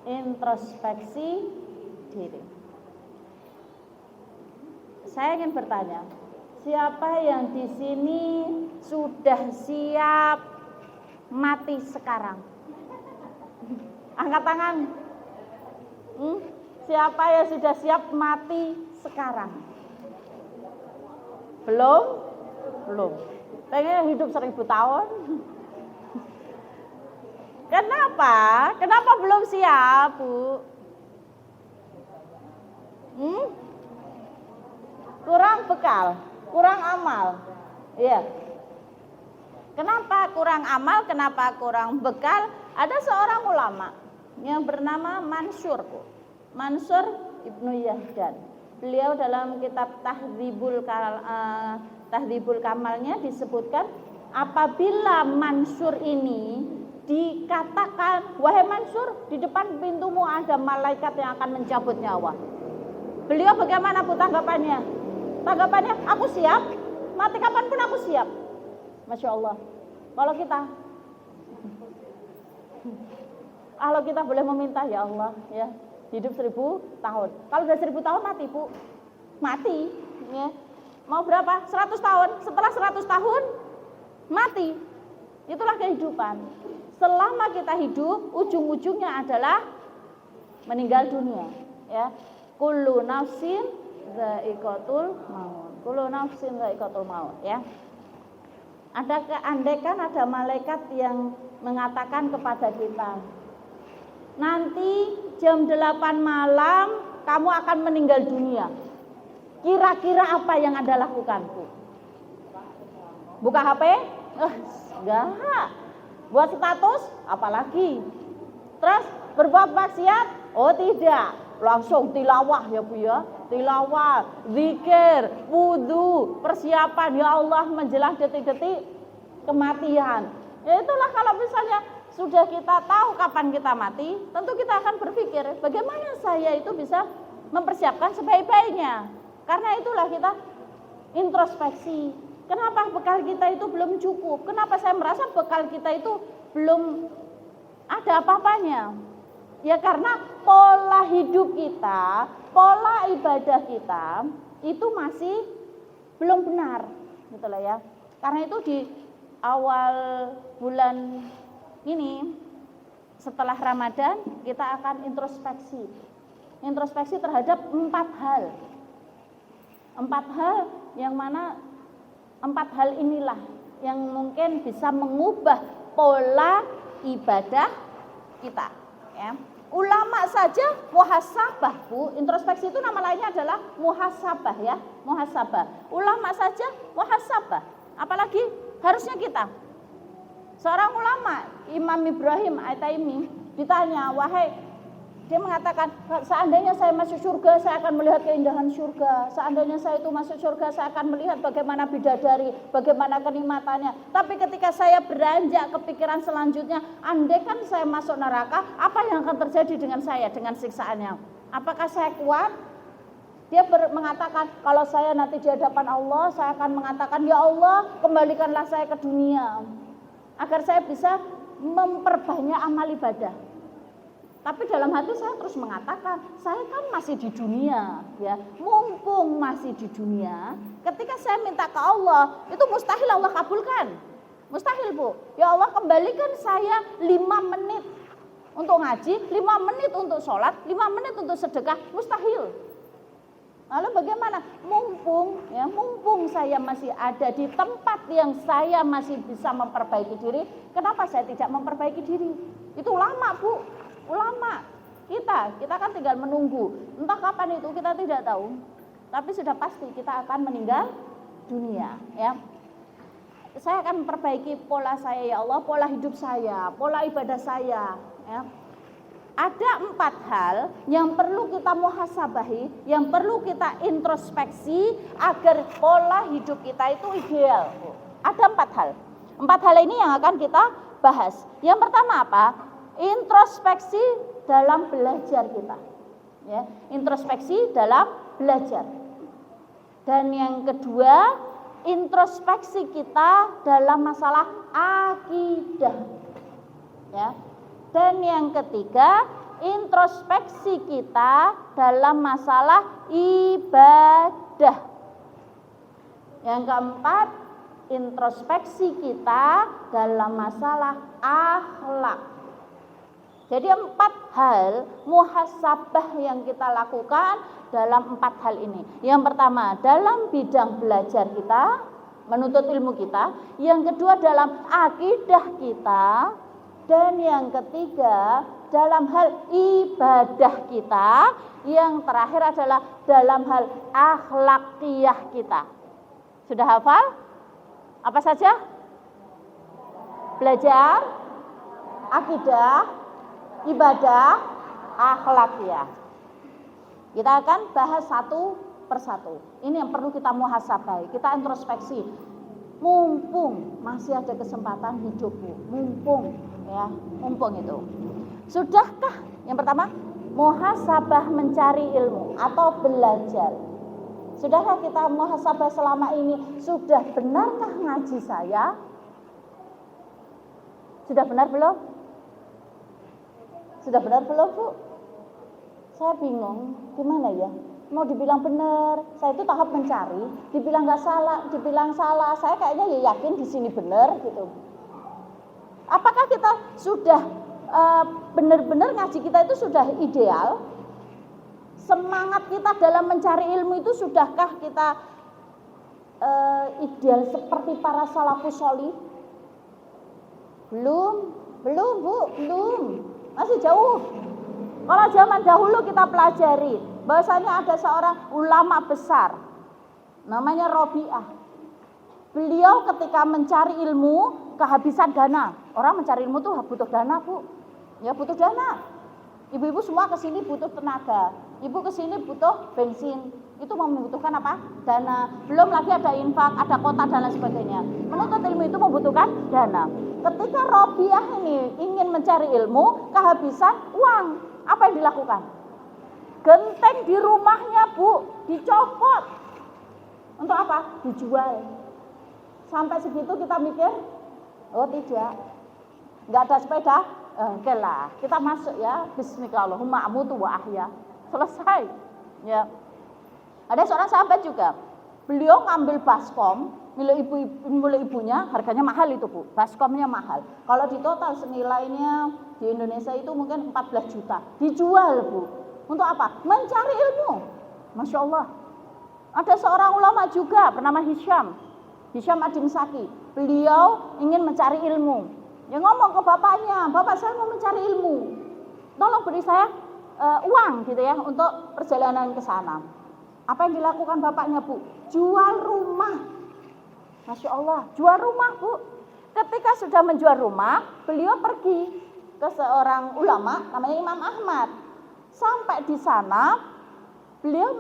introspeksi diri. Saya ingin bertanya, siapa yang di sini sudah siap mati sekarang? Angkat tangan. Siapa yang sudah siap mati sekarang? Belum. Pengen hidup 1000 tahun. Kenapa belum siap, Bu? Kurang bekal, kurang amal. Iya. Kenapa kurang amal? Kenapa kurang bekal? Ada seorang ulama yang bernama Mansur, Bu. Mansur Ibnu Yahdan. Beliau dalam kitab Tahdzibul Kamalnya disebutkan, apabila Mansur ini dikatakan, wahai Mansur, di depan pintumu ada malaikat yang akan mencabut nyawa. Beliau bagaimana, Bu, tanggapannya? Tanggapannya, aku siap, mati kapanpun aku siap. Masya Allah. Kalau kita boleh meminta, ya Allah, ya, hidup 1000 tahun. Kalau udah 1000 tahun mati, Bu. Mati, ya. Mau berapa? 100 tahun. Setelah 100 tahun mati. Itulah kehidupan. Selama kita hidup, ujung-ujungnya adalah meninggal dunia, ya. Kullu nafsin dha'iqatul maut. Kullu nafsin dha'iqatul maut, ya. Andaikan ada malaikat yang mengatakan kepada kita, nanti jam 8 malam kamu akan meninggal dunia. Kira-kira apa yang Anda lakukan, Bu? Buka HP? Enggak. Buat status? Apalagi. Terus berbuat maksiat? Oh tidak. Langsung tilawah, ya Bu, ya. Tilawah, zikir, wudu, persiapan, ya Allah, menjelang detik-detik kematian. Ya itulah, kalau misalnya sudah kita tahu kapan kita mati, tentu kita akan berpikir bagaimana saya itu bisa mempersiapkan sebaik-baiknya. Karena itulah kita introspeksi. Kenapa bekal kita itu belum cukup? Kenapa saya merasa bekal kita itu belum ada apa-apanya? Ya karena pola hidup kita, pola ibadah kita itu masih belum benar, gitu lah ya. Karena itu di awal bulan ini, setelah Ramadan, kita akan introspeksi. Introspeksi terhadap 4 hal. 4 hal yang mana 4 hal inilah yang mungkin bisa mengubah pola ibadah kita, ya. Ulama saja muhasabah, Bu. Introspeksi itu nama lainnya adalah muhasabah, ya. Muhasabah. Ulama saja muhasabah. Apalagi harusnya kita. Seorang ulama, Imam Ibrahim At-Taimi, ditanya, dia mengatakan, seandainya saya masuk surga, saya akan melihat keindahan surga. Seandainya saya itu masuk surga, saya akan melihat bagaimana bidadari, bagaimana kenikmatannya. Tapi ketika saya beranjak ke pikiran selanjutnya, andaikan saya masuk neraka, apa yang akan terjadi dengan saya, dengan siksaannya? Apakah saya kuat? Dia mengatakan, kalau saya nanti di hadapan Allah, saya akan mengatakan, ya Allah, kembalikanlah saya ke dunia, agar saya bisa memperbanyak amal ibadah. Tapi dalam hati saya terus mengatakan, saya kan masih di dunia, ya. Mumpung masih di dunia, ketika saya minta ke Allah, itu mustahil Allah kabulkan. Mustahil, Bu. Ya Allah, kembalikan saya 5 menit untuk ngaji, 5 menit untuk sholat, 5 menit untuk sedekah, mustahil. Lalu bagaimana? Mumpung saya masih ada di tempat yang saya masih bisa memperbaiki diri, kenapa saya tidak memperbaiki diri? Itu ulama, Bu. Ulama. Kita kan tinggal menunggu. Entah kapan itu kita tidak tahu. Tapi sudah pasti kita akan meninggal dunia, ya. Saya akan memperbaiki pola saya, ya Allah, pola hidup saya, pola ibadah saya, ya. Ada 4 hal yang perlu kita muhasabahi, yang perlu kita introspeksi agar pola hidup kita itu ideal. Ada 4 hal. 4 hal ini yang akan kita bahas. Yang pertama apa? Introspeksi dalam belajar kita, ya. Introspeksi dalam belajar. Dan yang kedua, introspeksi kita dalam masalah akidah, ya. Dan yang ketiga, introspeksi kita dalam masalah ibadah. Yang keempat, introspeksi kita dalam masalah akhlak. Jadi 4 hal muhasabah yang kita lakukan dalam 4 hal ini. Yang pertama, dalam bidang belajar kita, menuntut ilmu kita. Yang kedua, dalam akidah kita. Dan yang ketiga, dalam hal ibadah kita. Yang terakhir adalah dalam hal akhlakiyah kita. Sudah hafal? Apa saja? Belajar, akidah, ibadah, akhlakiyah. Kita akan bahas satu persatu. Ini yang perlu kita muhasabah, kita introspeksi. Mumpung masih ada kesempatan hidup, Bu. Mumpung ya, mumpung itu. Sudahkah? Yang pertama, muhasabah mencari ilmu atau belajar. Sudahkah kita muhasabah selama ini? Sudah benarkah ngaji saya? Sudah benar belum? Sudah benar belum, Bu? Saya bingung, gimana ya? Mau dibilang benar, saya itu tahap mencari, dibilang nggak salah, dibilang salah, saya kayaknya ya yakin di sini benar gitu. Apakah kita sudah benar-benar ngaji kita itu sudah ideal? Semangat kita dalam mencari ilmu itu sudahkah kita ideal seperti para salafus sholih? Belum, Bu, belum. Masih jauh. Kalau zaman dahulu kita pelajari, bahwasanya ada seorang ulama besar, namanya Robi'ah. Beliau ketika mencari ilmu, kehabisan dana. Orang mencari ilmu tuh butuh dana, Bu. Ya butuh dana. Ibu-ibu semua kesini butuh tenaga. Ibu kesini butuh bensin. Itu membutuhkan apa? Dana. Belum lagi ada infak, ada kota dan lain sebagainya. Menuntut ilmu itu membutuhkan dana. Ketika Robiah ini ingin mencari ilmu, kehabisan uang. Apa yang dilakukan? Genteng di rumahnya, Bu, dicopot. Untuk apa? Dijual. Sampai segitu kita mikir, oh tidak. Enggak ada sepeda? Oke lah, kita masuk ya. Bismillahirrahmanirrahim, amutu wa ahya. Selesai. Ya. Ada seorang sahabat juga. Beliau ngambil baskom milik ibunya, harganya mahal itu, Bu. Baskomnya mahal. Kalau di total senilainya di Indonesia itu mungkin 14 juta. Dijual, Bu. Untuk apa? Mencari ilmu. Masya Allah. Ada seorang ulama juga bernama Hisham Ad-Dimsyaqi. Beliau ingin mencari ilmu. Ya ngomong ke bapaknya, bapak saya mau mencari ilmu. Tolong beri saya uang gitu ya untuk perjalanan ke sana. Apa yang dilakukan bapaknya, Bu? Jual rumah. Masya Allah, jual rumah, Bu. Ketika sudah menjual rumah, beliau pergi ke seorang ulama namanya Imam Ahmad. Sampai di sana, beliau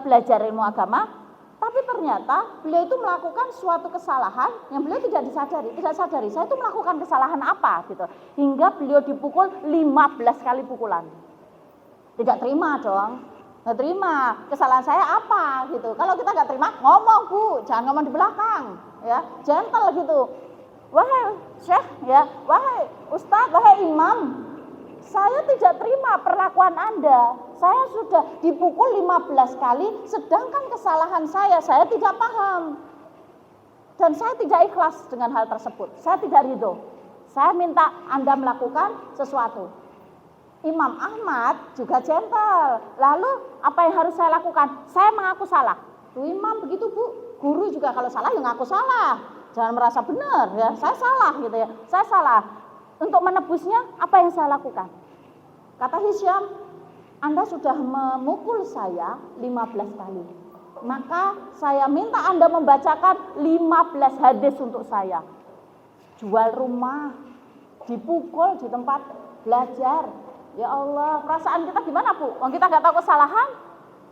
belajar ilmu agama. Tapi ternyata beliau itu melakukan suatu kesalahan yang beliau tidak sadari. Saya itu melakukan kesalahan apa gitu. Hingga beliau dipukul 15 kali pukulan. Tidak terima dong. Nggak terima. Kesalahan saya apa gitu. Kalau kita nggak terima, ngomong, Bu. Jangan ngomong di belakang. Ya, gentle gitu. Wahai Syekh, ya, wahai Ustadz, wahai Imam. Saya tidak terima perlakuan Anda. Saya sudah dipukul 15 kali, sedangkan kesalahan saya tidak paham. Dan saya tidak ikhlas dengan hal tersebut. Saya tidak ridho. Saya minta Anda melakukan sesuatu. Imam Ahmad juga gentle. Lalu apa yang harus saya lakukan? Saya mengaku salah. Tuh Imam begitu, Bu. Guru juga kalau salah ya ngaku salah. Jangan merasa benar ya. Saya salah gitu ya. Saya salah. Untuk menebusnya apa yang saya lakukan? Kata Hisham, Anda sudah memukul saya 15 kali. Maka saya minta Anda membacakan 15 hadis untuk saya. Jual rumah, dipukul di tempat belajar. Ya Allah, perasaan kita gimana, Bu? Kalau kita nggak tahu kesalahan,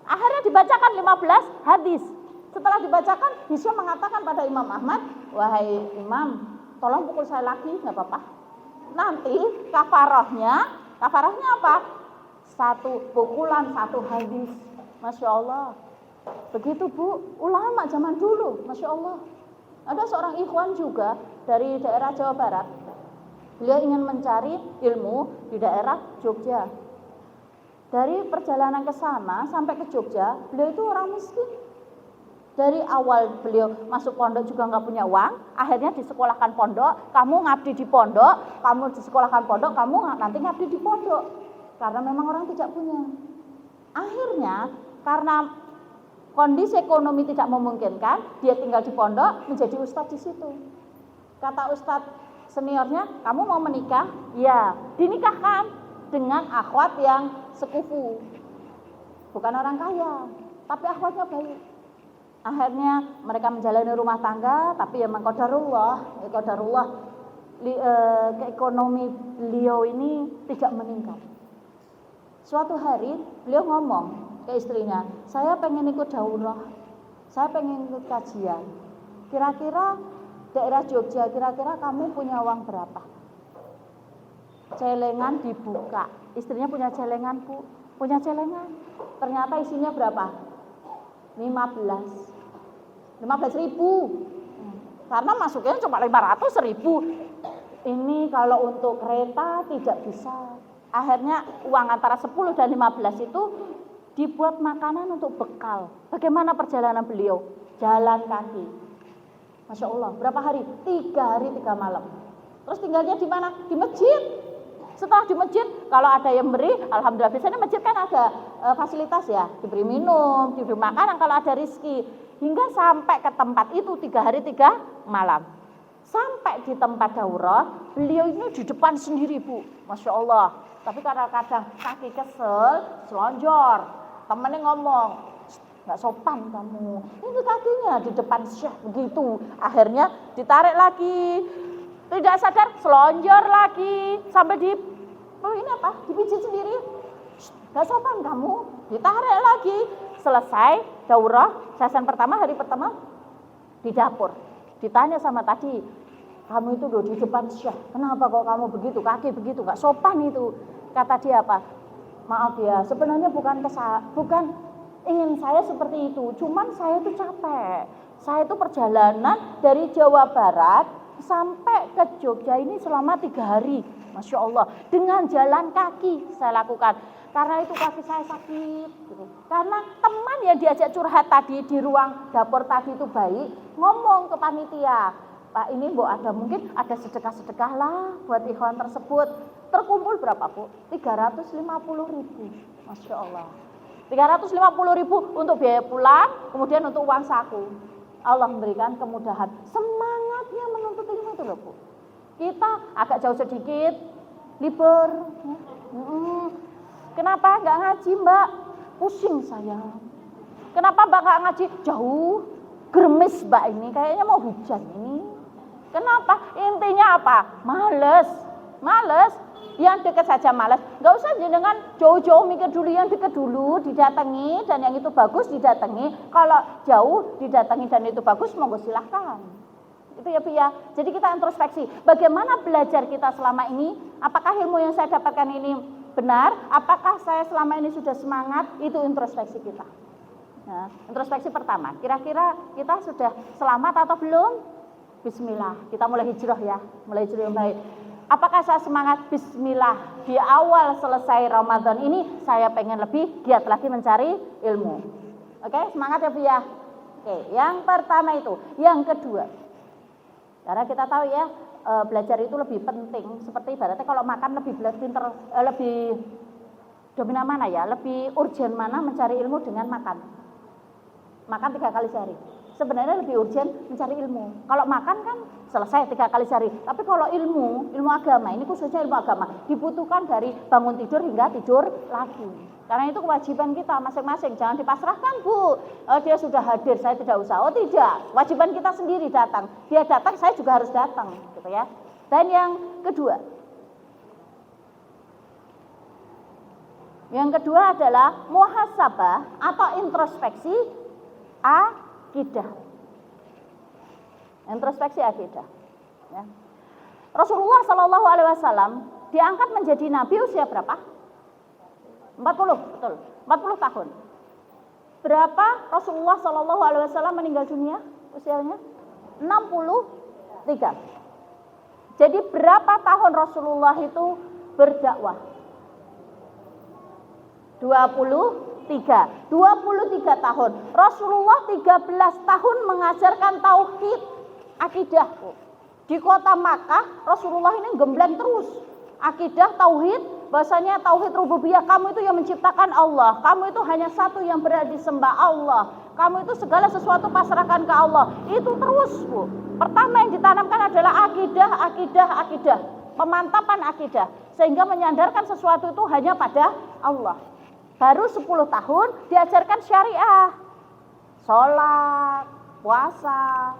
akhirnya dibacakan 15 hadis. Setelah dibacakan, Hisham mengatakan pada Imam Ahmad, wahai Imam, tolong pukul saya lagi, nggak apa-apa. Nanti kafarahnya apa? 1 pukulan 1 hadis. Masya Allah. Begitu, Bu, ulama zaman dulu. Masya Allah. Ada seorang ikhwan juga dari daerah Jawa Barat. Beliau ingin mencari ilmu di daerah Jogja. Dari perjalanan ke sana sampai ke Jogja, beliau itu orang miskin. Dari awal beliau masuk pondok juga nggak punya uang, akhirnya disekolahkan pondok, kamu ngabdi di pondok, kamu disekolahkan pondok, kamu nanti ngabdi di pondok. Karena memang orang tidak punya. Akhirnya karena kondisi ekonomi tidak memungkinkan, dia tinggal di pondok, menjadi ustadz di situ. Kata ustadz seniornya, kamu mau menikah? Ya, dinikahkan dengan akhwat yang sekufu, bukan orang kaya, tapi akhwatnya baik. Akhirnya mereka menjalani rumah tangga, tapi ya qadarullah, ekonomi beliau ini tidak meningkat. Suatu hari beliau ngomong ke istrinya, saya pengen ikut daurah, saya pengen ikut kajian. Kira-kira daerah Jogja, kira-kira kamu punya uang berapa? Celengan dibuka, istrinya punya celengan bu, punya celengan. Ternyata isinya berapa? 15.000. Karena masuknya cuma 500.000. Ini kalau untuk kereta tidak bisa. Akhirnya uang antara 10 dan 15 itu dibuat makanan untuk bekal. Bagaimana perjalanan beliau? Jalan kaki. Masya Allah, berapa hari? 3 hari 3 malam. Terus tinggalnya di mana? Di masjid. Setelah di masjid, kalau ada yang beri, alhamdulillah. Biasanya masjid kan ada fasilitas ya, diberi minum, diberi makanan kalau ada rizki. Hingga sampai ke tempat itu 3 hari 3 malam. Sampai di tempat daurah, beliau ini di depan sendiri bu, Masya Allah. Tapi kadang-kadang kaki kesel, selonjor. Temennya ngomong, nggak sopan kamu. Ini kakinya di depan syekh begitu. Akhirnya ditarik lagi. Tidak sadar, selonjor lagi. Sampai dipijit sendiri. Nggak sopan kamu. Ditarik lagi. Selesai daurah, sesen pertama, hari pertama di dapur. Ditanya sama tadi, kamu itu di depan syekh, kenapa kok kamu begitu, kaki begitu, nggak sopan itu. Kata dia apa? Maaf ya, sebenarnya bukan ingin saya seperti itu, cuman saya itu capek. Saya itu perjalanan dari Jawa Barat sampai ke Jogja ini selama 3 hari, Masya Allah, dengan jalan kaki saya lakukan. Karena itu kaki saya sakit gitu. Karena teman yang diajak curhat tadi di ruang dapur tadi itu baik, ngomong ke panitia, Pak ini mungkin ada sedekah-sedekah lah buat ikhwan tersebut. Terkumpul berapa bu? 350.000, Masya Allah. 350.000 untuk biaya pulang, kemudian untuk uang saku. Allah memberikan kemudahan. Semangatnya menuntut ilmu itu loh bu. Kita agak jauh sedikit, libur. Kenapa nggak ngaji mbak? Pusing saya. Kenapa mbak nggak ngaji? Jauh, germis mbak ini, kayaknya mau hujan ini. Kenapa? Intinya apa? Males. Yang dekat saja males. Nggak usah dengan jauh-jauh mikir dulu, yang dekat dulu didatangi dan yang itu bagus didatangi. Kalau jauh didatangi dan itu bagus, monggo silahkan. Itu ya Bu ya. Jadi kita introspeksi. Bagaimana belajar kita selama ini? Apakah ilmu yang saya dapatkan ini benar? Apakah saya selama ini sudah semangat? Itu introspeksi kita. Nah, introspeksi pertama. Kira-kira kita sudah selamat atau belum? Bismillah. Kita mulai hijrah ya. Mulai hijrah yang baik. Apakah saya semangat? Bismillah. Di awal selesai Ramadan ini saya pengen lebih giat lagi mencari ilmu. Oke, semangat ya Bu ya. Oke, yang pertama itu. Yang kedua, karena kita tahu ya, belajar itu lebih penting. Seperti ibaratnya kalau makan lebih dominan mana ya? Lebih urgent mana mencari ilmu dengan makan? Makan 3 kali sehari. Sebenarnya lebih urgent mencari ilmu. Kalau makan kan selesai 3 kali sehari. Tapi kalau ilmu agama, ini khususnya ilmu agama, dibutuhkan dari bangun tidur hingga tidur lagi. Karena itu kewajiban kita masing-masing. Jangan dipasrahkan Bu, dia sudah hadir, saya tidak usah. Oh tidak, kewajiban kita sendiri datang. Dia datang, saya juga harus datang, gitu ya. Dan yang kedua, adalah muhasabah atau introspeksi akidah. Introspeksi akidah. Ya. Rasulullah Shallallahu Alaihi Wasallam diangkat menjadi nabi usia berapa? 40, betul. 40 tahun. Berapa Rasulullah Shallallahu Alaihi Wasallam meninggal dunia usianya? 63. Jadi berapa tahun Rasulullah itu berdakwah? 20 23 tahun. Rasulullah 13 tahun mengajarkan tauhid, akidah. Di kota Makkah Rasulullah ini gembleng terus akidah tauhid, bahasanya tauhid rububiyah, kamu itu yang menciptakan Allah, kamu itu hanya satu yang berhak disembah Allah, kamu itu segala sesuatu pasrahkan ke Allah. Itu terus, Bu. Pertama yang ditanamkan adalah akidah, pemantapan akidah, sehingga menyandarkan sesuatu itu hanya pada Allah. Baru 10 tahun diajarkan syariah, sholat, puasa.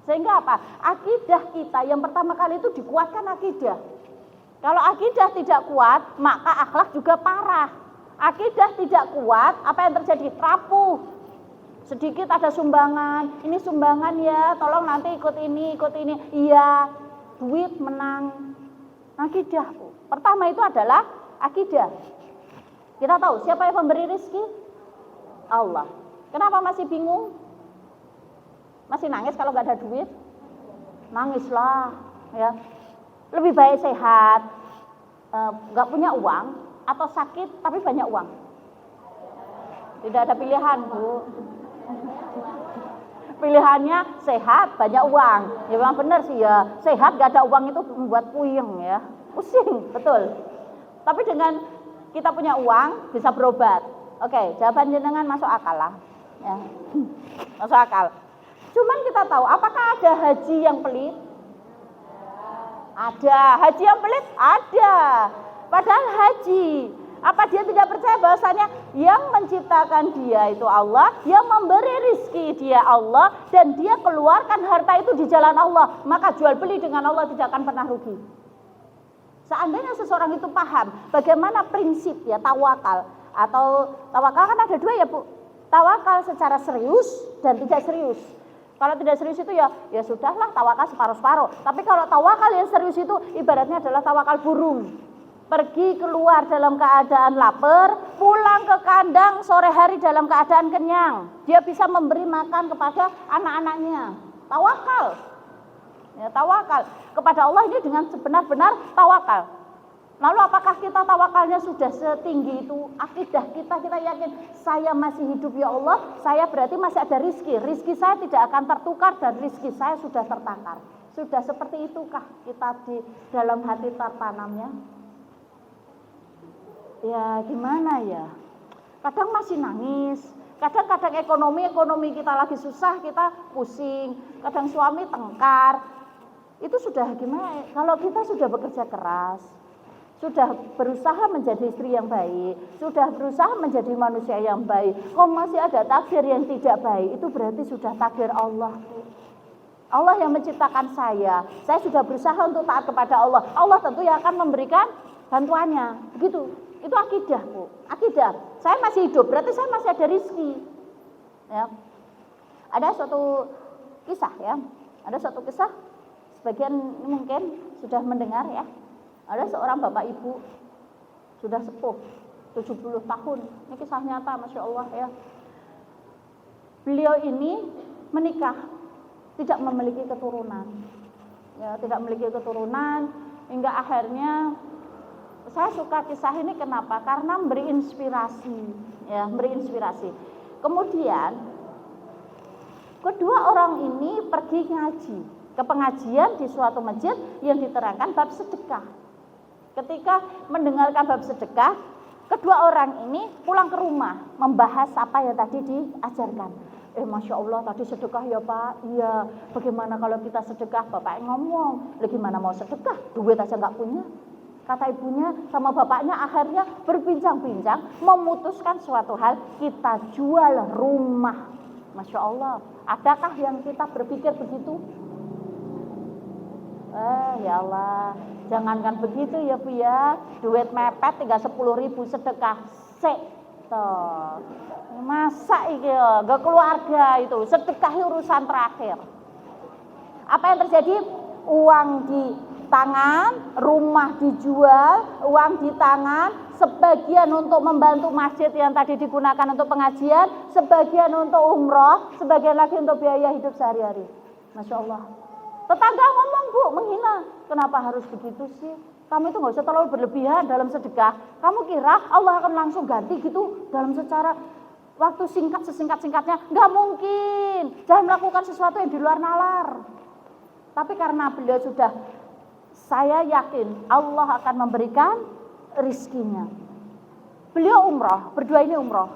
Sehingga apa? Akidah kita yang pertama kali itu dikuatkan akidah. Kalau akidah tidak kuat, maka akhlak juga parah. Akidah tidak kuat, apa yang terjadi? Rapuh. Sedikit ada sumbangan, ini sumbangan ya, tolong nanti ikut ini. Iya, duit menang. Akidah. Pertama itu adalah akidah. Kita tahu siapa yang memberi rezeki? Allah. Kenapa masih bingung? Masih nangis kalau nggak ada duit? Nangislah, ya. Lebih baik sehat, nggak punya uang, atau sakit tapi banyak uang. Tidak ada pilihan, Bu. Pilihannya sehat, banyak uang. Ya memang benar sih ya. Sehat nggak ada uang itu membuat puyeng ya, pusing, betul. Tapi dengan kita punya uang bisa berobat. Oke, jawaban jenengan masuk akal lah. Ya. Masuk akal. Cuman kita tahu, apakah ada haji yang pelit? Ada. Haji yang pelit? Ada. Padahal haji, apa dia tidak percaya bahwasanya yang menciptakan dia itu Allah, yang memberi rizki dia Allah, dan dia keluarkan harta itu di jalan Allah, maka jual beli dengan Allah tidak akan pernah rugi. Seandainya seseorang itu paham bagaimana prinsip ya tawakal, atau tawakal kan ada dua ya Bu, tawakal secara serius dan tidak serius. Kalau tidak serius itu ya sudahlah, tawakal separuh-separuh. Tapi kalau tawakal yang serius itu ibaratnya adalah tawakal burung. Pergi keluar dalam keadaan lapar, pulang ke kandang sore hari dalam keadaan kenyang. Dia bisa memberi makan kepada anak-anaknya. Tawakal. Ya, tawakal kepada Allah ini dengan sebenar-benar tawakal. Lalu apakah kita tawakalnya sudah setinggi itu? Akidah kita yakin saya masih hidup ya Allah, saya berarti masih ada rizki. Rizki saya tidak akan tertukar dan rizki saya sudah tertakar. Sudah seperti itukah kita di dalam hati tertanamnya? Ya gimana ya? Kadang masih nangis, kadang-kadang ekonomi kita lagi susah, kita pusing, kadang suami tengkar. Itu sudah gimana? Kalau kita sudah bekerja keras, sudah berusaha menjadi istri yang baik, sudah berusaha menjadi manusia yang baik, kok masih ada takdir yang tidak baik, itu berarti sudah takdir Allah. Allah yang menciptakan saya sudah berusaha untuk taat kepada Allah. Allah tentu yang akan memberikan bantuannya. Begitu. Itu akidah, Bu. Akidah. Saya masih hidup, berarti saya masih ada rezeki. Ya. Ada suatu kisah ya. Ada suatu kisah, sebagian mungkin sudah mendengar ya. Ada seorang bapak ibu sudah sepuh 70 tahun. Ini kisah nyata, Masya Allah ya. Beliau ini menikah, tidak memiliki keturunan. Ya, tidak memiliki keturunan hingga akhirnya saya suka kisah ini kenapa? Karena memberi inspirasi, ya, memberi inspirasi. Kemudian kedua orang ini pergi ngaji ke pengajian di suatu masjid yang diterangkan bab sedekah. Ketika mendengarkan bab sedekah, kedua orang ini pulang ke rumah membahas apa yang tadi diajarkan. Masya Allah tadi sedekah ya Pak. Iya, bagaimana kalau kita sedekah? Bapaknya ngomong, gimana mau sedekah? Duit aja nggak punya. Kata ibunya sama bapaknya akhirnya berbincang-bincang, memutuskan suatu hal, kita jual rumah. Masya Allah, adakah yang kita berpikir begitu? Ya Allah, jangankan begitu ya Bu ya, duit mepet tinggal 10.000 sedekah sik toh. Masa iki ya, gak keluarga itu, sedekah urusan terakhir. Apa yang terjadi? Uang di tangan, rumah dijual, uang di tangan, sebagian untuk membantu masjid yang tadi digunakan untuk pengajian, sebagian untuk umroh, sebagian lagi untuk biaya hidup sehari-hari. Masya Allah. Tetangga ngomong, Bu, menghina. Kenapa harus begitu sih? Kamu itu nggak usah terlalu berlebihan dalam sedekah. Kamu kira Allah akan langsung ganti gitu dalam secara waktu singkat, sesingkat-singkatnya? Nggak mungkin. Jangan melakukan sesuatu yang di luar nalar. Tapi karena beliau sudah, saya yakin Allah akan memberikan rizkinya. Beliau umroh, berdua ini umroh.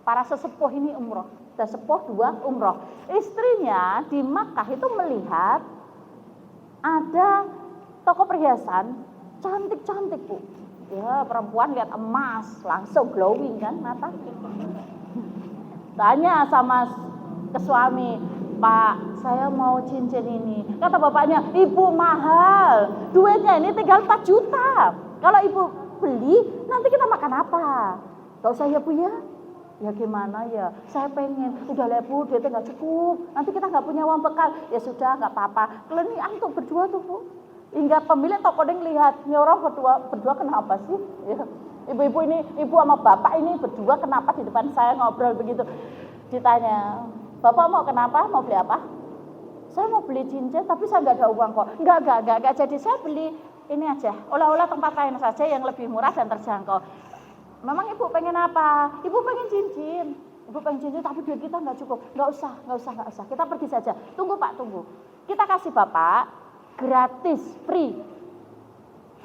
Para sesepuh ini umroh. Sesepuh dua umroh. Istrinya di Makkah itu melihat ada toko perhiasan cantik-cantik, Bu. Ya, perempuan lihat emas langsung glowing kan mata. Tanya sama ke suami, Pak, saya mau cincin ini. Kata bapaknya, Ibu mahal, duitnya ini tinggal 4 juta. Kalau Ibu beli, nanti kita makan apa? Gak usah ya Bu ya. Ya gimana ya, saya pengen, udah lah Bu, duitnya gak cukup, nanti kita gak punya uang bekal. Ya sudah, gak apa-apa. Kalian ini untuk berdua tuh Bu. Hingga pemilik toko ding lihat, ini orang berdua kenapa sih? Ya. Ibu-ibu ini, ibu sama bapak ini berdua kenapa di depan saya ngobrol begitu? Ditanya, Bapak mau kenapa? Mau beli apa? Saya mau beli cincin, tapi saya nggak ada uang kok. Enggak. Jadi saya beli ini aja, oleh-oleh tempat lain saja yang lebih murah dan terjangkau. Memang ibu pengen apa? Ibu pengen cincin. Ibu pengen cincin, tapi duit kita nggak cukup. Nggak usah. Kita pergi saja. Tunggu Pak, tunggu. Kita kasih Bapak gratis, free.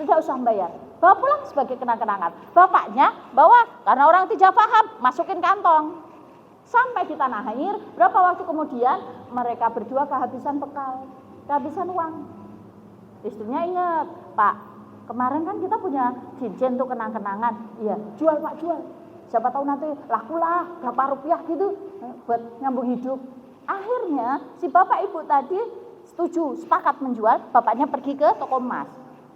Tidak usah bayar. Bawa pulang sebagai kenang-kenangan. Bapaknya bawa, karena orang tidak paham, masukin kantong. Sampai di tanah air, berapa waktu kemudian mereka berdua kehabisan bekal, kehabisan uang. Istrinya ingat, Pak, kemarin kan kita punya cincin tuh kenang-kenangan. Iya, jual Pak, jual. Siapa tahu nanti lakulah berapa rupiah gitu buat nyambung hidup. Akhirnya si bapak ibu tadi setuju, sepakat menjual. Bapaknya pergi ke toko emas.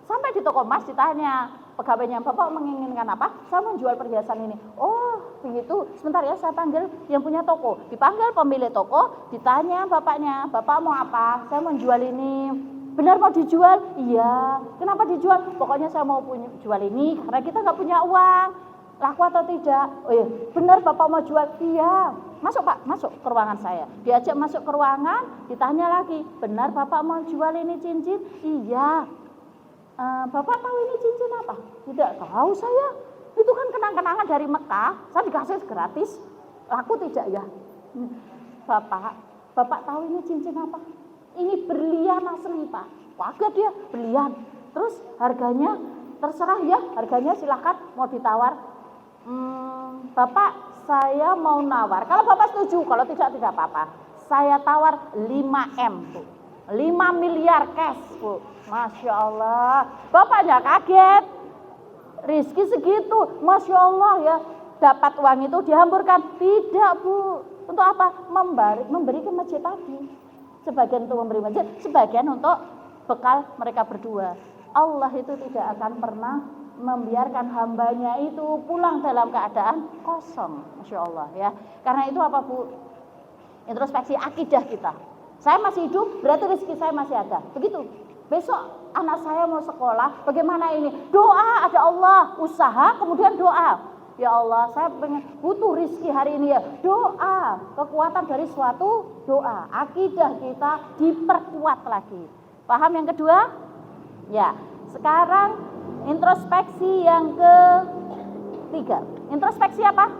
Sampai di toko emas ditanya pegawainya, Bapak menginginkan apa? Saya menjual perhiasan ini. Oh begitu, sebentar ya saya panggil yang punya toko. Dipanggil pemilik toko, ditanya bapaknya, Bapak mau apa? Saya menjual ini. Benar mau dijual? Iya. Kenapa dijual? Pokoknya saya mau jual ini karena kita nggak punya uang. Laku atau tidak? Oh iya, benar Bapak mau jual? Iya. Masuk Pak, masuk ke ruangan saya. Diajak masuk ke ruangan, ditanya lagi, benar Bapak mau jual ini cincin? Iya. Bapak tahu ini cincin apa? Tidak tahu saya. Itu kan kenang-kenangan dari Mekah, saya dikasih gratis. Laku tidak ya? Bapak tahu ini cincin apa? Ini berlian asli Pak. Kaget dia, berlian. Terus harganya terserah ya, harganya silahkan mau ditawar. Bapak saya mau nawar. Kalau Bapak setuju, kalau tidak apa-apa. Saya tawar 5M Bu. 5 miliar cash Bu. Masya Allah. Bapaknya kaget. Rizki segitu. Masya Allah ya. Dapat uang itu dihamburkan. Tidak Bu. Untuk apa? Memberi ke masjid tadi. Sebagian untuk memberi masjid. Sebagian untuk bekal mereka berdua. Allah itu tidak akan pernah membiarkan hambanya itu pulang dalam keadaan kosong. Masya Allah ya. Karena itu apa Bu? Introspeksi akidah kita. Saya masih hidup, berarti rezeki saya masih ada. Begitu. Besok anak saya mau sekolah, bagaimana ini? Doa ada Allah, usaha kemudian doa. Ya Allah, saya butuh rezeki hari ini ya. Doa, kekuatan dari suatu doa. Akidah kita diperkuat lagi. Paham yang kedua? Ya. Sekarang introspeksi yang ketiga. Introspeksi apa?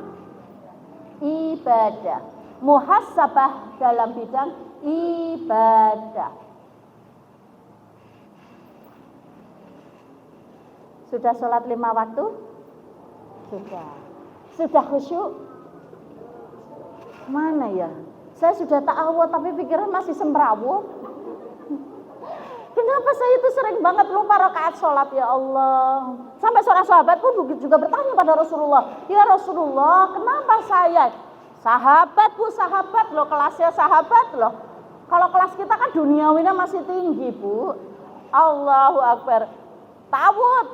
Ibadah. Muhasabah dalam bidang ibadah. Sudah sholat 5 waktu? Sudah khusyuk? Mana ya? Saya sudah ta'awud tapi pikiran masih semrawut. Kenapa saya itu sering banget lupa rakaat sholat ya Allah. Sampai seorang sahabat pun juga bertanya pada Rasulullah. Ya Rasulullah, kenapa saya? Sahabat Bu, sahabat loh, kelasnya sahabat loh. Kalau kelas kita kan duniawinya masih tinggi Bu. Allahu Akbar. Ta'awud,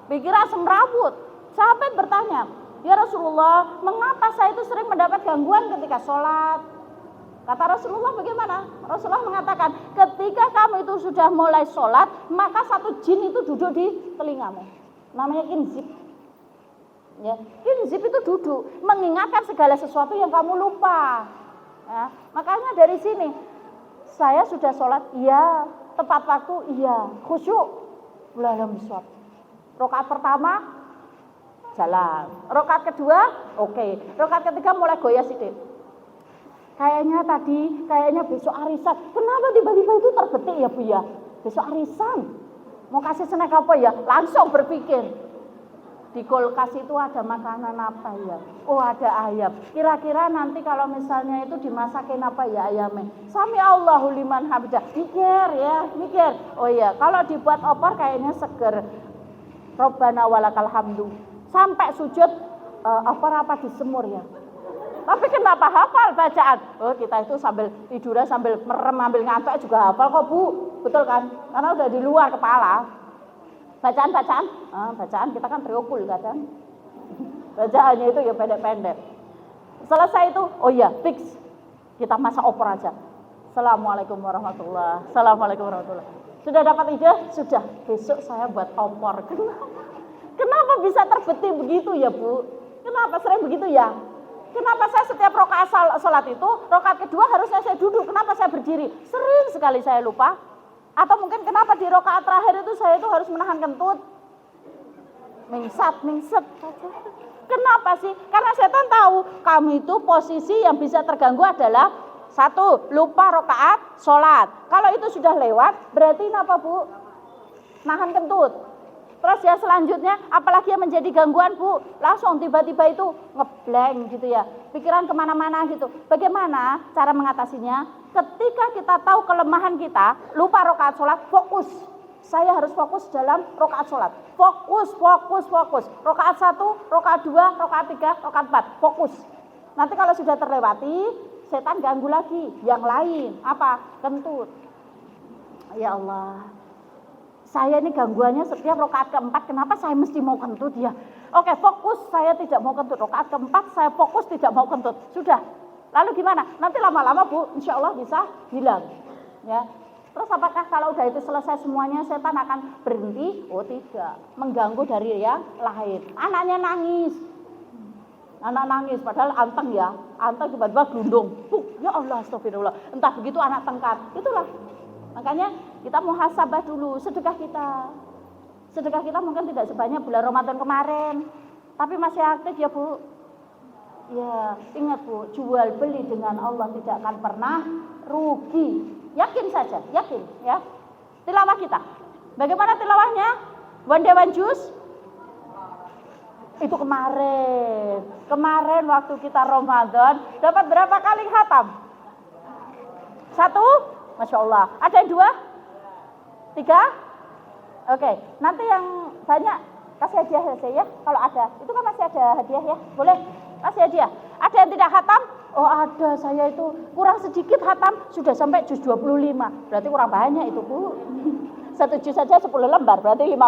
pikiran semrawut. Sahabat bertanya, ya Rasulullah, mengapa saya itu sering mendapat gangguan ketika sholat? Kata Rasulullah bagaimana? Rasulullah mengatakan, ketika kamu itu sudah mulai sholat, maka satu jin itu duduk di telingamu. Namanya kinzib. Ya, kinzib itu duduk, mengingatkan segala sesuatu yang kamu lupa. Ya, makanya dari sini, saya sudah sholat, iya. Tepat waktu, iya. Khusyuk. Wallahu a'lam. Rakaat pertama jalan, rakaat kedua oke, rakaat ketiga mulai goyah sithik. Kayaknya besok arisan. Kenapa tiba-tiba itu terbetik ya Bu ya? Besok arisan. Mau kasih snack apa ya? Langsung berpikir. Di kulkas itu ada makanan apa ya? Oh ada ayam. Kira-kira nanti kalau misalnya itu dimasakin apa ya ayamnya? Sami Allahu liman hamidah. Mikir. Oh iya, kalau dibuat opor kayaknya seger. Robbana walakal hamdu. Sampai sujud opor apa disemur ya? Tapi kenapa hafal bacaan? Oh kita itu sambil tiduran, sambil merem, sambil ngantuk juga hafal kok Bu. Betul kan? Karena udah di luar kepala. Bacaan kita kan triokul kadang. Bacaannya itu ya pendek-pendek. Selesai itu, oh iya fix. Kita masak opor aja. Assalamualaikum warahmatullahi. Sudah dapat ide? Sudah. Besok saya buat opor. Kenapa bisa terbetik begitu ya Bu? Kenapa sering begitu ya? Kenapa saya setiap rakaat salat itu, rakaat kedua harusnya saya duduk, kenapa saya berdiri? Sering sekali saya lupa. Atau mungkin kenapa di rakaat terakhir itu saya itu harus menahan kentut? Mingsat. Kenapa sih? Karena setan tahu kamu itu posisi yang bisa terganggu adalah satu, lupa rakaat salat. Kalau itu sudah lewat, berarti apa Bu? Nahan kentut. Terus ya selanjutnya, apalagi yang menjadi gangguan Bu, langsung tiba-tiba itu ngeblank gitu ya, pikiran kemana-mana gitu. Bagaimana cara mengatasinya? Ketika kita tahu kelemahan kita, lupa rakaat sholat, fokus. Saya harus fokus dalam rakaat sholat. Fokus. Rakaat 1, rakaat 2, rakaat 3, rakaat 4, fokus. Nanti kalau sudah terlewati, setan ganggu lagi. Yang lain, apa? Kentut. Ya Allah. Saya ini gangguannya setiap rakaat keempat, kenapa saya mesti mau kentut ya? Oke, fokus, saya tidak mau kentut. Rakaat keempat, saya fokus tidak mau kentut. Sudah. Lalu gimana? Nanti lama-lama Bu, insya Allah bisa hilang. Ya. Terus apakah kalau udah itu selesai semuanya, setan akan berhenti? Oh tidak, mengganggu dari yang lain. Anaknya nangis. Anak nangis, padahal anteng ya. Anteng tiba-tiba gelundung. Ya Allah, astagfirullah. Entah begitu anak tengkar. Itulah. Makanya kita muhasabah dulu sedekah kita. Sedekah kita mungkin tidak sebanyak bulan Ramadan kemarin, tapi masih aktif ya Bu. Ya, ingat Bu, jual beli dengan Allah tidak akan pernah rugi. Yakin saja, yakin ya. Tilawah kita. Bagaimana tilawahnya? One day one juice? Itu kemarin waktu kita Ramadan dapat berapa kali khatam? 1? Masya Allah. Ada yang 2? 3? Oke. Nanti yang banyak kasih hadiah saja ya. Kalau ada, itu kan masih ada hadiah ya. Boleh kasih hadiah. Ada yang tidak khatam? Oh ada, saya itu kurang sedikit khatam sudah sampai juz 25. Berarti kurang banyak itu Bu. Satu juz saja 10 lembar, berarti 50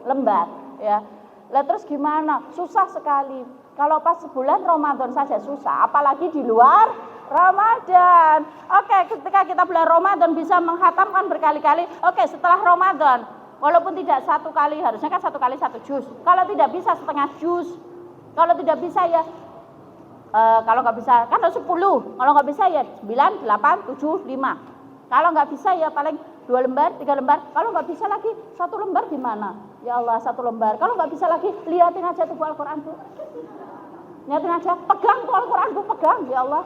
lembar ya. Lah terus gimana? Susah sekali. Kalau pas bulan Ramadan saja susah, apalagi di luar Ramadan. Oke, ketika kita bulan Ramadan bisa menghatamkan berkali-kali. Oke, setelah Ramadan, walaupun tidak 1 kali, harusnya kan 1 kali 1 juz. Kalau tidak bisa setengah juz. Kalau tidak bisa ya, kalau nggak bisa kan harus 10. Kalau nggak bisa ya 9, 8, 7, 5. Kalau nggak bisa ya paling 2 lembar, 3 lembar. Kalau nggak bisa lagi 1 lembar gimana? Ya Allah 1 lembar. Kalau nggak bisa lagi liatin aja tuh Al-Quran tuh. Liatin aja, pegang tuh Al-Quran tuh, pegang ya Allah.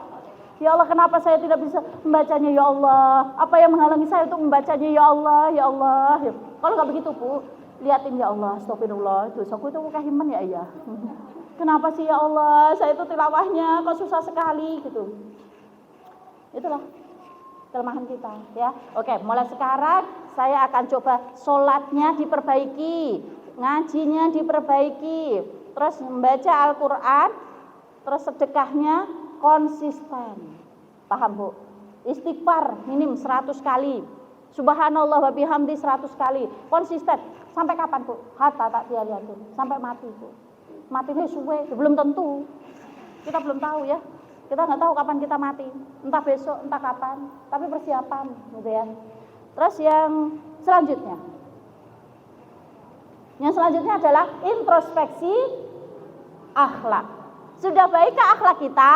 Ya Allah kenapa saya tidak bisa membacanya ya Allah? Apa yang menghalangi saya untuk membacanya ya Allah? Ya Allah. Ya. Kalau nggak begitu Bu, liatin ya Allah, astagfirullah. Dosaku itu kehiman ya iya. Kenapa sih ya Allah? Saya itu tilawahnya kok susah sekali gitu. Itulah kelemahan kita ya. Oke, mulai sekarang saya akan coba sholatnya diperbaiki, ngajinya diperbaiki, terus membaca Al-Quran, terus sedekahnya konsisten. Paham Bu? Istighfar minim 100 kali. Subhanallah wa bihamdi 100 kali. Konsisten. Sampai kapan Bu? Hatta tak tiar-tiar. Sampai mati Bu. Matinya suwe, belum tentu. Kita belum tahu ya. Kita nggak tahu kapan kita mati. Entah besok, entah kapan. Tapi persiapan gitu ya. Terus yang selanjutnya. Yang selanjutnya adalah introspeksi akhlak. Sudah baikkah akhlak kita?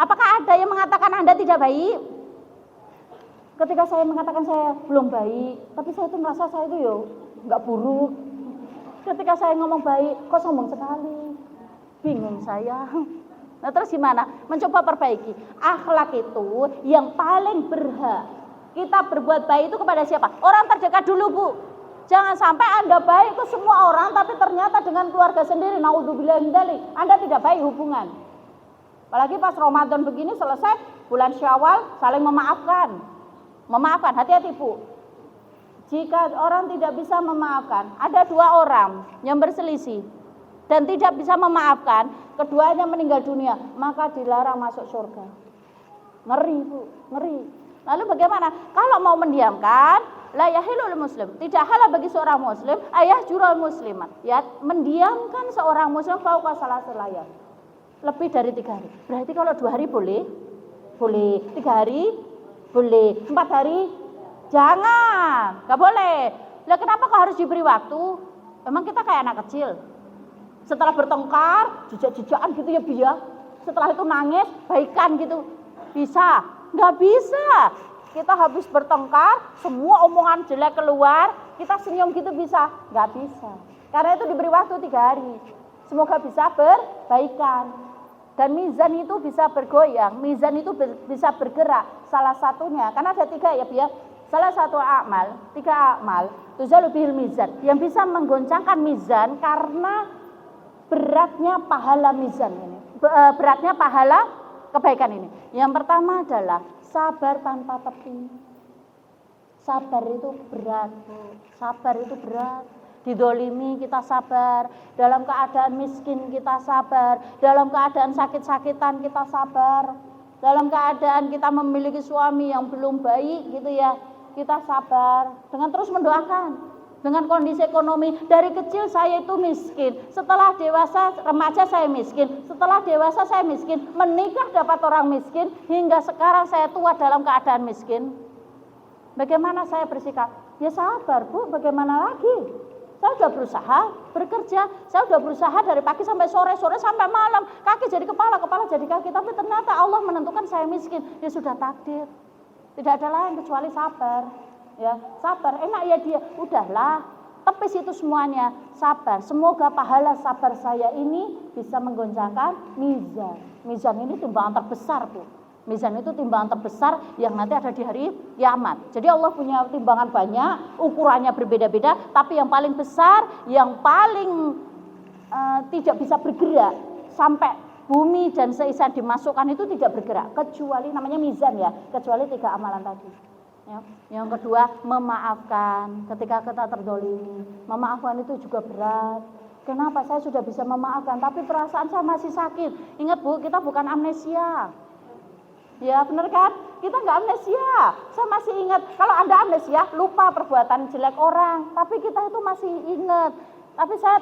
Apakah ada yang mengatakan Anda tidak baik? Ketika saya mengatakan saya belum baik, tapi saya itu merasa saya itu nggak buruk. Ketika saya ngomong baik, kok sombong sekali. Bingung saya. Nah terus gimana? Mencoba perbaiki. Akhlak itu yang paling berhak kita berbuat baik itu kepada siapa? Orang terdekat dulu, Bu. Jangan sampai Anda baik ke semua orang, tapi ternyata dengan keluarga sendiri, naudzubillah min dzalik, Anda tidak baik hubungan. Apalagi pas Ramadan begini selesai, bulan Syawal saling memaafkan. Memaafkan, hati-hati Bu. Jika orang tidak bisa memaafkan, ada dua orang yang berselisih dan tidak bisa memaafkan, keduanya meninggal dunia, maka dilarang masuk surga. Ngeri Bu, ngeri. Lalu bagaimana? Kalau mau mendiamkan, la yahilul muslim, tidak halal bagi seorang muslim ayah jurul muslimat, ya, mendiamkan seorang muslim fauqa salasil layal, lebih dari 3 hari. Berarti kalau 2 hari boleh, 3 hari boleh, 4 hari jangan, nggak boleh. Lah kenapa kok harus diberi waktu? Emang kita kayak anak kecil, setelah bertengkar jejak-jejakan gitu ya biar, setelah itu nangis baikan gitu, bisa? Nggak bisa. Kita habis bertengkar, semua omongan jelek keluar, kita senyum gitu bisa? Nggak bisa. Karena itu diberi waktu 3 hari. Semoga bisa berbaikan. Dan mizan itu bisa bergoyang, mizan itu bisa bergerak. Salah satunya, karena ada 3 ya biar. Salah satu amal, 3 amal, tuzalu bihil mizan, yang bisa menggoncangkan mizan karena beratnya pahala mizan ini. Beratnya pahala kebaikan ini. Yang pertama adalah sabar tanpa tepi. Sabar itu berat, sabar itu berat. Didolimi kita sabar, dalam keadaan miskin kita sabar, dalam keadaan sakit-sakitan kita sabar, dalam keadaan kita memiliki suami yang belum baik gitu ya, kita sabar dengan terus mendoakan. Dengan kondisi ekonomi, dari kecil saya itu miskin, setelah dewasa remaja saya miskin, setelah dewasa saya miskin, menikah dapat orang miskin, hingga sekarang saya tua dalam keadaan miskin. Bagaimana saya bersikap? Ya sabar Bu, bagaimana lagi? Saya sudah berusaha bekerja, saya sudah berusaha dari pagi sampai sore, sore sampai malam, kaki jadi kepala, kepala jadi kaki, tapi ternyata Allah menentukan saya miskin. Ya sudah takdir, tidak ada lain kecuali sabar. Ya, sabar, enak ya dia, udahlah, tepis itu semuanya, sabar. Semoga pahala sabar saya ini bisa menggoncangkan mizan. Mizan ini timbangan terbesar Bu. Mizan itu timbangan terbesar yang nanti ada di hari kiamat. Jadi Allah punya timbangan banyak, ukurannya berbeda-beda, tapi yang paling besar, yang paling tidak bisa bergerak sampai bumi dan seisinya dimasukkan itu tidak bergerak, kecuali namanya mizan ya, kecuali 3 amalan tadi. Ya. Yang kedua, memaafkan ketika kita terdolimi. Memaafkan itu juga berat. Kenapa? Saya sudah bisa memaafkan, tapi perasaan saya masih sakit. Ingat Bu, kita bukan amnesia. Ya benar kan? Kita nggak amnesia. Saya masih ingat. Kalau Anda amnesia, lupa perbuatan jelek orang. Tapi kita itu masih ingat. Tapi saya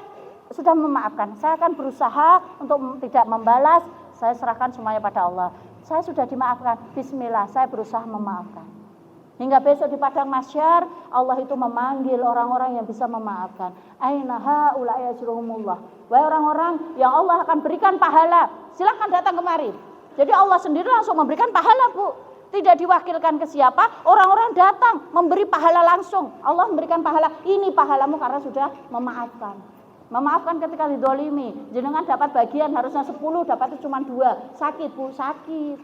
sudah memaafkan. Saya akan berusaha untuk tidak membalas. Saya serahkan semuanya pada Allah. Saya sudah dimaafkan. Bismillah, saya berusaha memaafkan. Hingga besok di padang mahsyar Allah itu memanggil orang-orang yang bisa memaafkan. Aina haula'i ajruhumullah. Wahai orang-orang yang Allah akan berikan pahala, silakan datang kemari. Jadi Allah sendiri langsung memberikan pahala Bu. Tidak diwakilkan ke siapa, orang-orang datang memberi pahala langsung. Allah memberikan pahala, ini pahalamu karena sudah memaafkan. Memaafkan ketika didolimi. Jenengan dapat bagian harusnya 10, dapatnya cuma 2. Sakit Bu, sakit.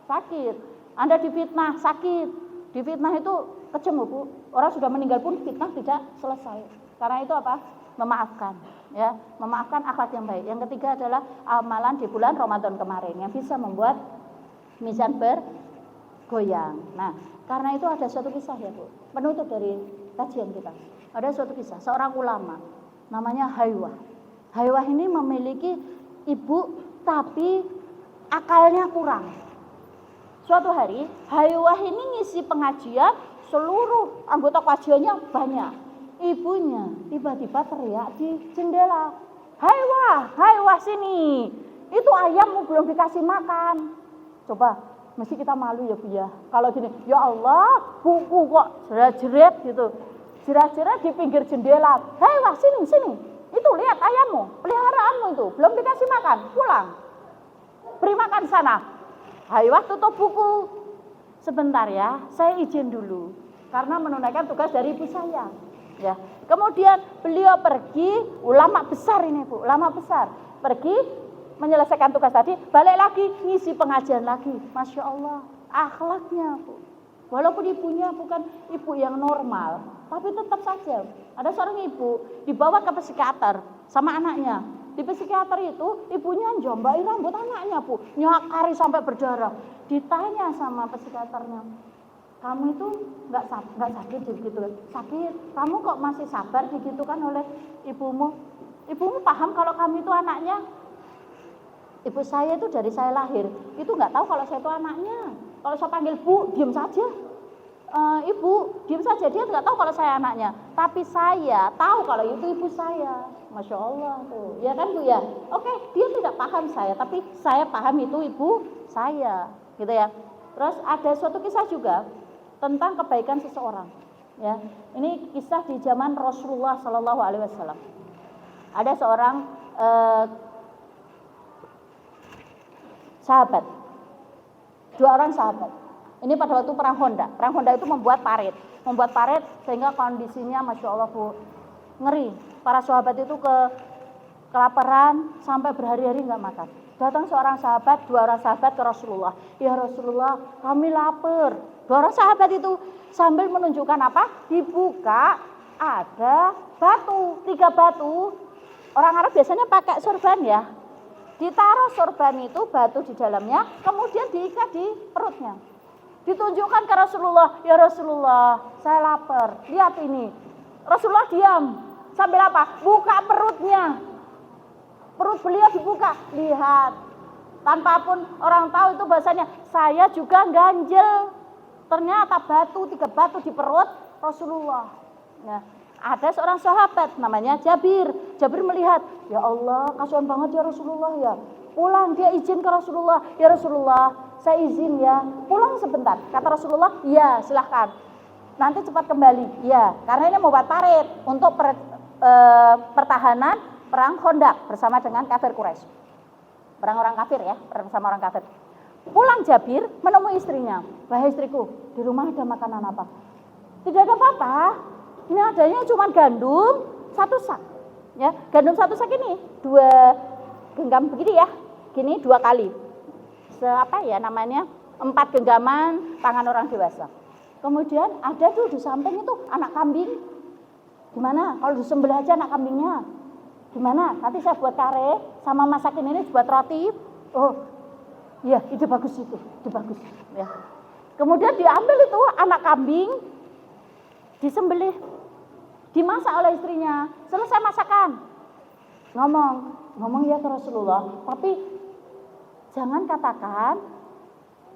Sakit. Anda difitnah, sakit. Difitnah itu kejam Bu. Orang sudah meninggal pun fitnah tidak selesai. Karena itu apa? Memaafkan. Ya, memaafkan akhlak yang baik. Yang ketiga adalah amalan di bulan Ramadan kemarin yang bisa membuat mizan bergoyang. Nah, karena itu ada suatu kisah ya Bu. Penutup dari kajian kita. Ada suatu kisah seorang ulama namanya Haywah. Haywah ini memiliki ibu tapi akalnya kurang. Suatu hari, Haywah ini ngisi pengajian, seluruh anggota kajiannya banyak. Ibunya tiba-tiba teriak di jendela, Haywah sini. Itu ayammu belum dikasih makan. Coba, mesti kita malu ya Bu ya. Kalau gini, ya Allah, buku kok jerat-jerat gitu. Jerat-jerat di pinggir jendela. Haywah sini. Itu lihat ayammu, peliharaanmu itu belum dikasih makan. Pulang. Beri makan sana. Haywah tutup buku. sebentar ya, saya izin dulu karena menunaikan tugas dari ibu saya. Ya. Kemudian beliau pergi, ulama besar ini Bu, ulama besar. Pergi menyelesaikan tugas tadi, balik lagi ngisi pengajian lagi. Masya Allah, akhlaknya Bu. Walaupun ibunya bukan ibu yang normal, tapi tetap saja ada seorang ibu dibawa ke psikiater sama anaknya. Di psikiater itu ibunya jombai rambut anaknya Bu, nyakari sampai berdarah. Ditanya sama psikiaternya, kamu itu nggak sakit gitu? Sakit. Kamu kok masih sabar digitukan oleh ibumu? Ibumu paham kalau kamu itu anaknya? Ibu saya itu dari saya lahir itu nggak tahu kalau saya itu anaknya. Kalau saya panggil Bu, diam saja. Ibu, diam saja, dia nggak tahu kalau saya anaknya. Tapi saya tahu kalau itu ibu saya. Masya Allah tuh, ya kan Bu ya? Oke, dia tidak paham saya, tapi saya paham itu ibu saya, gitu ya. Terus ada suatu kisah juga tentang kebaikan seseorang. Ya, ini kisah di zaman Rasulullah Shallallahu Alaihi Wasallam. Ada seorang sahabat, 2 orang sahabat. Ini pada waktu perang Honda. Perang Honda itu membuat parit sehingga kondisinya Masya Allah Bu, ngeri. Para sahabat itu kelaparan sampai berhari-hari nggak makan. Datang seorang sahabat, 2 orang sahabat ke Rasulullah. Ya Rasulullah, kami lapar. 2 orang sahabat itu sambil menunjukkan apa? Dibuka ada batu, 3 batu. Orang Arab biasanya pakai sorban ya. Ditaruh sorban itu batu di dalamnya, kemudian diikat di perutnya. Ditunjukkan ke Rasulullah, ya Rasulullah, saya lapar. Lihat ini. Rasulullah diam. Sambil apa? Buka perutnya. Perut beliau dibuka. Lihat. Tanpa pun orang tahu itu bahasanya, saya juga ganjel. Ternyata 3 batu di perut Rasulullah. Ya. Ada seorang sahabat namanya Jabir. Jabir melihat, ya Allah, kasihan banget ya Rasulullah ya. Pulang, dia izin ke Rasulullah, ya Rasulullah, saya izin ya, pulang sebentar. Kata Rasulullah, ya silahkan. Nanti cepat kembali. Ya, karena ini mau buat parit untuk pertahanan perang Khandaq bersama dengan kafir Quraisy. Perang orang kafir ya, bersama orang kafir. Pulang Jabir menemui istrinya. Wahai istriku, di rumah ada makanan apa? Tidak ada apa-apa. Ini adanya cuma gandum 1 sak. Ya, gandum 1 sak ini 2 genggam begini ya. Gini 2 kali. Apa ya namanya? 4 genggaman tangan orang dewasa. Kemudian ada tuh di samping itu anak kambing. Gimana? Kalau disembelih aja anak kambingnya. Gimana? Nanti saya buat kare sama masakin ini buat roti. Oh, iya, ide bagus itu. Ide bagus ya. Kemudian diambil itu anak kambing, disembelih, dimasak oleh istrinya. Selesai masakan, ngomong ya ke Rasulullah, tapi jangan katakan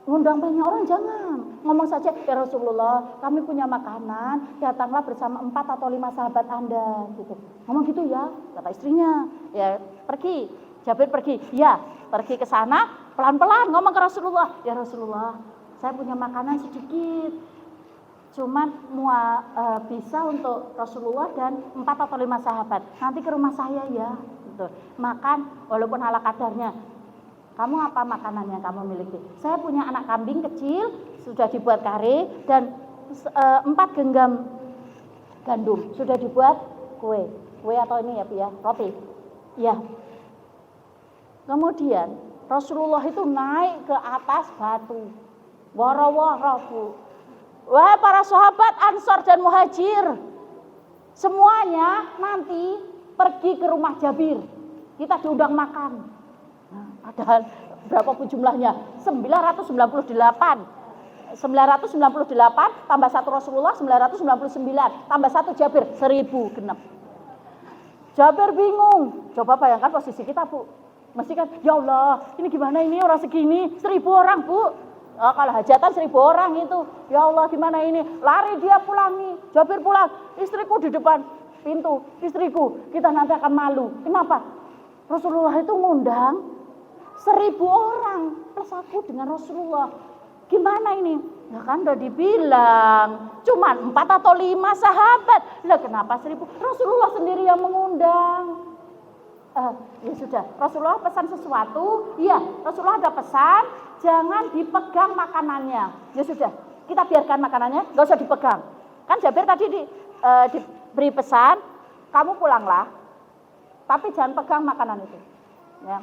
ngundang banyak orang, jangan. Ngomong saja, ya Rasulullah, kami punya makanan, datanglah bersama 4 atau 5 sahabat Anda gitu. Ngomong gitu ya, kata istrinya. Ya, pergi. Jabir pergi. Ya, pergi ke sana, pelan-pelan ngomong ke Rasulullah, ya Rasulullah, saya punya makanan sedikit. Cuman bisa untuk Rasulullah dan 4 atau 5 sahabat. Nanti ke rumah saya ya, gitu. Makan walaupun ala kadarnya. Kamu apa makanan yang kamu miliki? Saya punya anak kambing kecil, sudah dibuat kare, dan 4 genggam gandum, sudah dibuat kue atau ini ya Bu ya, roti. Ya. Kemudian Rasulullah itu naik ke atas batu. Wara-wara Bu. Wahai para sahabat Ansor dan Muhajir, semuanya nanti pergi ke rumah Jabir. Kita diundang makan. Nah, padahal berapa pun jumlahnya? 998 tambah 1 Rasulullah 999 tambah 1 Jabir 1000 genap. Jabir bingung. Coba bayangkan posisi kita Bu. Mesti kan, ya Allah, ini gimana ini orang segini, 1000 orang Bu. Kalau hajatan 1000 orang itu, ya Allah gimana ini? Lari dia pulang nih, Jabir pulang, istriku di depan pintu, istriku, kita nanti akan malu. Kenapa? Rasulullah itu ngundang 1000 orang plus aku dengan Rasulullah. Gimana ini? Ya kan udah dibilang, cuman 4 atau 5 sahabat. Lah kenapa 1000? Rasulullah sendiri yang mengundang. Ya sudah, Rasulullah pesan sesuatu, iya Rasulullah ada pesan, jangan dipegang makanannya. Ya sudah, kita biarkan makanannya, nggak usah dipegang. Kan Jabir tadi diberi pesan, kamu pulanglah, tapi jangan pegang makanan itu. Ya.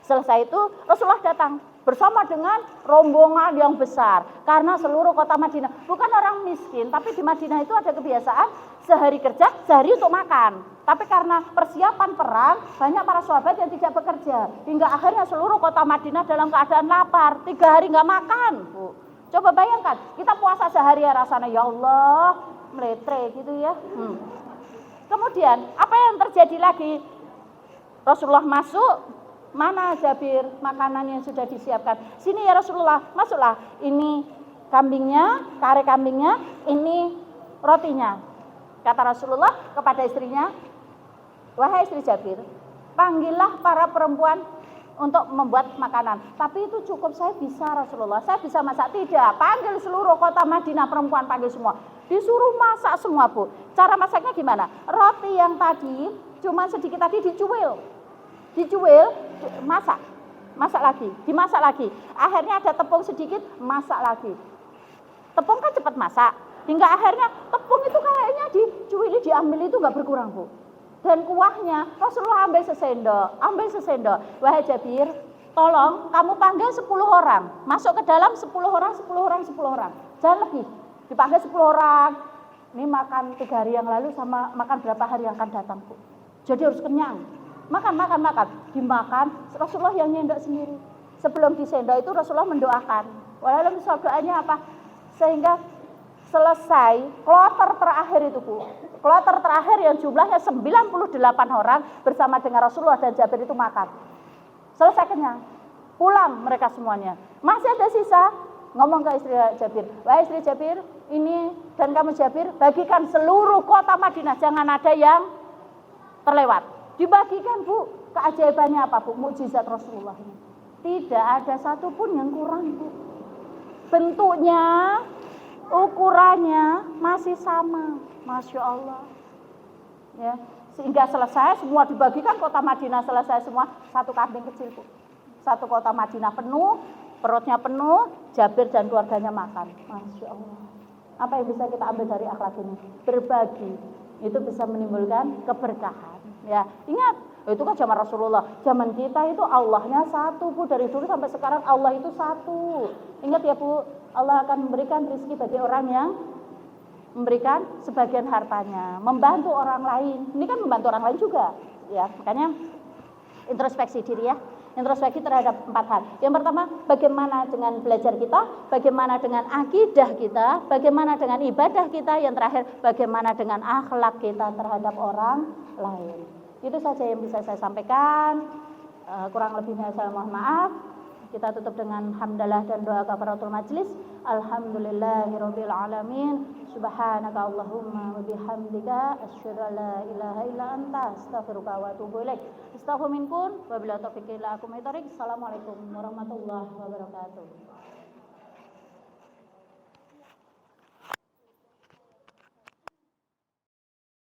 Selesai itu Rasulullah datang bersama dengan rombongan yang besar karena seluruh kota Madinah bukan orang miskin, tapi di Madinah itu ada kebiasaan sehari kerja, sehari untuk makan. Tapi karena persiapan perang, banyak para sahabat yang tidak bekerja hingga akhirnya seluruh kota Madinah dalam keadaan lapar, 3 hari nggak makan, Bu. Coba bayangkan, kita puasa sehari ya rasanya ya Allah, meletre gitu ya. Kemudian apa yang terjadi lagi? Rasulullah masuk. Mana Jabir makanan yang sudah disiapkan? Sini ya Rasulullah, masuklah. Ini kambingnya, kare kambingnya, ini rotinya. Kata Rasulullah kepada istrinya, wahai istri Jabir, panggillah para perempuan untuk membuat makanan. Tapi itu cukup, saya bisa Rasulullah, saya bisa masak. Tidak, panggil seluruh kota Madinah, perempuan panggil semua. Disuruh masak semua, Bu. Cara masaknya gimana? Roti yang tadi cuma sedikit tadi dicuil, masak lagi, dimasak lagi. Akhirnya ada tepung sedikit, masak lagi. Tepung kan cepat masak, hingga akhirnya tepung itu kayaknya dicuili, diambil itu nggak berkurang, Bu. Dan kuahnya Rasulullah ambil sesendok. Wahai Jabir, tolong kamu panggil 10 orang, masuk ke dalam 10 orang. Jangan lebih, dipanggil 10 orang. Ini makan 3 hari yang lalu sama makan berapa hari yang akan datang, Bu. Jadi harus kenyang. Makan. Dimakan, Rasulullah yang nyendok sendiri. Sebelum disendok itu Rasulullah mendoakan. Walaupun doanya apa? Sehingga selesai kloter terakhir itu, Bu. Kloter terakhir yang jumlahnya 98 orang bersama dengan Rasulullah dan Jabir itu makan. Selesai kenyang. Pulang mereka semuanya. Masih ada sisa, ngomong ke istri Jabir. Wahai istri Jabir, ini dan kamu Jabir, bagikan seluruh kota Madinah, jangan ada yang terlewat. Dibagikan, Bu. Keajaibannya apa, Bu? Mukjizat Rasulullah ini. Tidak ada satupun yang kurang, Bu. Bentuknya, ukurannya masih sama. Masya Allah. Ya, sehingga selesai semua dibagikan, kota Madinah selesai semua, 1 kambing kecil, Bu. 1 kota Madinah penuh, perutnya penuh, Jabir dan keluarganya makan. Masya Allah. Apa yang bisa kita ambil dari akhlak ini? Berbagi. Itu bisa menimbulkan keberkahan. Ya, ingat, itu kan zaman Rasulullah. Zaman kita itu Allahnya satu, Bu. Dari dulu sampai sekarang Allah itu satu. Ingat ya, Bu, Allah akan memberikan rezeki bagi orang yang memberikan sebagian hartanya, membantu orang lain. Ini kan membantu orang lain juga. Ya, makanya introspeksi diri ya. Introspeksi terhadap 4 hal. Yang pertama, bagaimana dengan belajar kita, bagaimana dengan akidah kita, bagaimana dengan ibadah kita, yang terakhir bagaimana dengan akhlak kita terhadap orang lain. Itu saja yang bisa saya sampaikan. Kurang lebihnya saya mohon maaf. Kita tutup dengan hamdalah dan doa kafaratul majlis. Alhamdulillahirabbil alamin. Subhanaka Allahumma wa bihamdika asyhadu an la ilaha illa anta astaghfiruka wa atubu ilaik. Astaghfiru minkum wa billahi taufiq illa akum. Assalamualaikum warahmatullahi wabarakatuh.